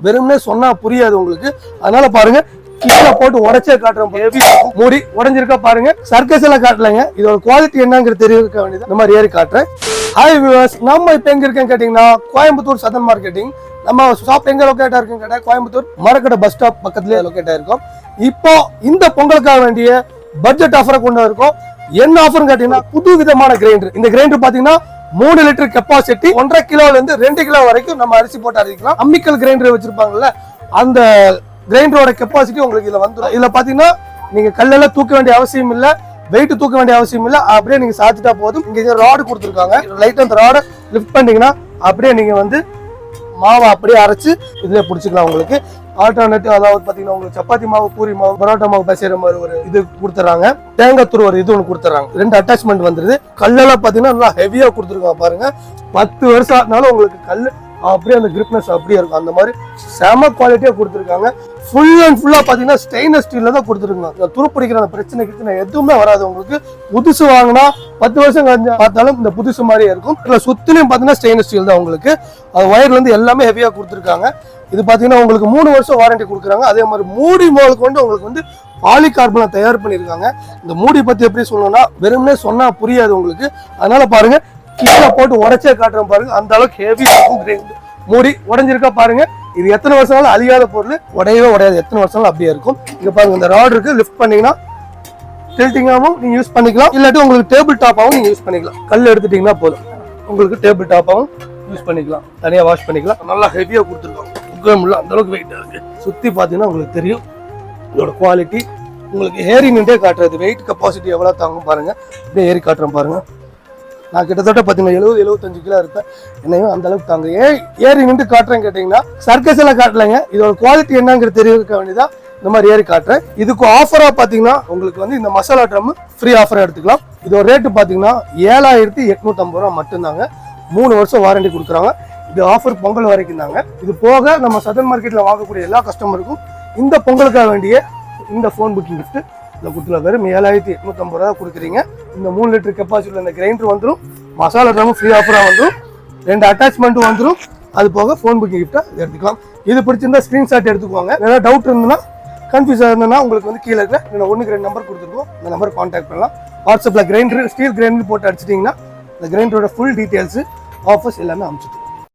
வெறும்னே சொன்னா புரியாது உங்களுக்கு. அதனால பாருங்க கீழே போட்டு உடைச்சே காட்டுறோம். ஹெவி மூடி உடைஞ்சிருக்கா பாருங்க. சர்க்கஸ் எல்லாம் காட்டலைங்க, இதோட குவாலிட்டி என்னங்கிறது தெரிஞ்சிருக்க வேண்டியது. இந்த மாதிரி ஏறி காட்டுறேன். ஹாய் வியூவர்ஸ், நம்ம இப்போ எங்க இருக்கேன்னு கேட்டீங்கன்னா கோயம்புத்தூர் சதன் மார்க்கெட்டிங். நம்ம ஷாப் எங்க லொக்கேட்டா இருக்குன்னு கேட்டா கோயம்புத்தூர் மரக்கடை பஸ் ஸ்டாப் பக்கத்துலயே லொக்கேட்டா இருக்கும். இப்போ இந்த பொங்கலுக்காக வேண்டிய பட்ஜெட் ஆஃபரை கொண்டு இருக்கோம். என்ன ஆஃபர்னு கேட்டீங்கன்னா புது விதமான கிரைண்டர். இந்த கிரைண்டர் பாத்தீங்கன்னா 3 லிட்டர் கெப்பாசிட்டி, 1.5 கிலோல இருந்து 2 கிலோ வரைக்கும் நம்ம அரிசி போட்டு அரைக்கலாம். அம்மிக்கல் கிரைண்டர் வச்சிருப்பாங்கல்ல, அந்த கிரைண்டரோட கெப்பாசிட்டி உங்களுக்கு இதுல வந்துடும். இதுல பாத்தீங்கன்னா நீங்க கல்லெல்லாம் தூக்க வேண்டிய அவசியம் இல்ல, வெயிட் தூக்க வேண்டிய அவசியம் இல்ல. அப்படியே நீங்க சாத்திட்டா போதும். இங்க ராடு கொடுத்துருக்காங்க. லைட்டா அந்த ராடை லிஃப்ட் பண்ணீங்கன்னா அப்படியே நீங்க வந்து மாவை அப்படியே அரைச்சு இதுல பிடிச்சிக்கலாம். உங்களுக்கு ஆல்டர்னேட்டிவ், அதாவது பாத்தீங்கன்னா உங்களுக்கு சப்பாத்தி மாவு, பூரி மாவு, பரோட்டா மாவு பசைற மாதிரி ஒரு இது கொடுத்துறாங்க. தேங்காய் தூள் ஒரு இது ஒன்று கொடுத்துறாங்க. 2 அட்டாச்மெண்ட் வந்துருது. கல்லெல்லாம் பாத்தீங்கன்னா நல்லா ஹெவியா கொடுத்துருக்காங்க பாருங்க. 10 வருஷம் ஆனாலும் உங்களுக்கு கல் அப்படியே அந்த கிரிப்னஸ் அப்படியே இருக்கும். அந்த மாதிரி செம குவாலிட்டியா கொடுத்துருக்காங்க. ஃபுல் அண்ட் ஃபுல்லா பாத்தீங்கன்னா ஸ்டெயின்லெஸ் ஸ்டீல்ல தான் கொடுத்துருக்காங்க. துருப்பிடிக்கிற அந்த பிரச்சனை எதுவுமே வராது உங்களுக்கு. புதுசு வாங்கினா 10 வருஷம் பார்த்தாலும் இந்த புதுசு மாதிரியே இருக்கும். இதுல சுத்திலையும் பாத்தீங்கன்னா ஸ்டெயின்லெஸ் ஸ்டீல் தான் உங்களுக்கு. அது ஒயர்ல இருந்து எல்லாமே ஹெவியா கொடுத்துருக்காங்க. இது பாத்தீங்கன்னா உங்களுக்கு 3 வருஷம் வாரண்டி கொடுக்குறாங்க. அதே மாதிரி மூடி முதல் கொண்டு உங்களுக்கு வந்து பாலிகார்பனை தயார் பண்ணிருக்காங்க. இந்த மூடி பத்தி எப்படி சொல்லணும்னா வெறும்னே சொன்னா புரியாது உங்களுக்கு. அதனால பாருங்க கீழே போட்டு உடைச்சே காட்டுறோம் பாருங்க. அந்த அளவுக்கு ஹெவி இருக்கும். மூடி உடைஞ்சிருக்கா பாருங்க. இது எத்தனை வருஷம் அழியாத பொருள், உடையவே உடையாது. எத்தனை வருஷம் அப்படியே இருக்கும். இங்க பாருங்க இந்த ராட் இருக்கு. லிஃப்ட் பண்ணீங்கன்னா டில்ட்டிங்காகவும் நீங்க யூஸ் பண்ணிக்கலாம், இல்லாட்டி உங்களுக்கு டேபிள் டாப்பாகவும் நீங்க யூஸ் பண்ணிக்கலாம். கல் எடுத்துட்டீங்கன்னா போதும், உங்களுக்கு டேபிள் டாப்பாகவும் யூஸ் பண்ணிக்கலாம். தனியா வாஷ் பண்ணிக்கலாம். நல்லா ஹெவியா கொடுத்துருக்காங்க. அந்த அளவுக்கு வெயிட் இருக்கு. சுத்தி பாத்தீங்கன்னா உங்களுக்கு தெரியும் இதோட குவாலிட்டி. உங்களுக்கு ஏறி நின்றே காட்டுறது. வெயிட் கெப்பாசிட்டி எவ்வளவு தாங்கும் பாருங்க. இப்படியே ஏறி காட்டுறேன் பாருங்க. நான் கிட்டத்தட்ட பாத்தீங்கன்னா 70-75 கிலோ இருப்பேன். என்னையும் அந்த அளவுக்கு தாங்க. ஏறி நின்று காட்டுறேன் கேட்டீங்கன்னா சர்க்கஸ் எல்லாம் காட்டலைங்க, இதோட குவாலிட்டி என்னங்கிறது தெரிஞ்சிருக்க வேண்டியதான். இந்த மாதிரி ஏறி காட்டுறேன். இதுக்கு ஆஃபரா பாத்தீங்கன்னா உங்களுக்கு வந்து இந்த மசாலா ட்ரம் ஃப்ரீ ஆஃபரா எடுத்துக்கலாம். இதோட ரேட்டு பாத்தீங்கன்னா 7850 ரூபா மட்டும்தாங்க. 3 வருஷம் வாரண்டி கொடுக்குறாங்க. இது ஆஃபர் பொங்கல் வரைக்கும் தாங்க. இது போக நம்ம சதன் மார்க்கெட்ல வாங்கக்கூடிய எல்லா கஸ்டமருக்கும் இந்த பொங்கலுக்காக வேண்டிய இந்த ஃபோன் புக்கிங் கிஃப்ட் இதில் கொடுத்துல வெறும் 7850 ரூபா கொடுக்குறீங்க. இந்த 3 லிட்டர் கெப்பாசிட்டியில் இந்த கிரைண்டர் வந்துடும். மசாலா ட்ரமும் ஃப்ரீ ஆஃபராக வந்துடும். 2 அட்டாச்மெண்ட்டும் வந்துடும். அது போக ஃபோன் புக்கிங் கிஃப்ட்டை எடுத்துக்கலாம். இது பிடிச்சிருந்தா ஸ்க்ரீன்ஷாட் எடுத்துக்குவாங்க. ஏதாவது டவுட் இருந்ததுன்னா, கன்ஃபியூஸாக இருந்ததுன்னா உங்களுக்கு வந்து கீழே இருக்க 1-2 நம்பர் கொடுத்துருக்கோம். இந்த நம்பர் கான்டாக்ட் பண்ணலாம். வாட்ஸ்அப்பில் கிரைண்டர், ஸ்டீல் கிரைண்டர் போட்டு அடிச்சிட்டிங்கன்னா இந்த கிரைண்டரோட ஃபுல் டீட்டெயில்ஸு, ஆஃபர்ஸ் எல்லாமே அனுப்பிச்சிட்டு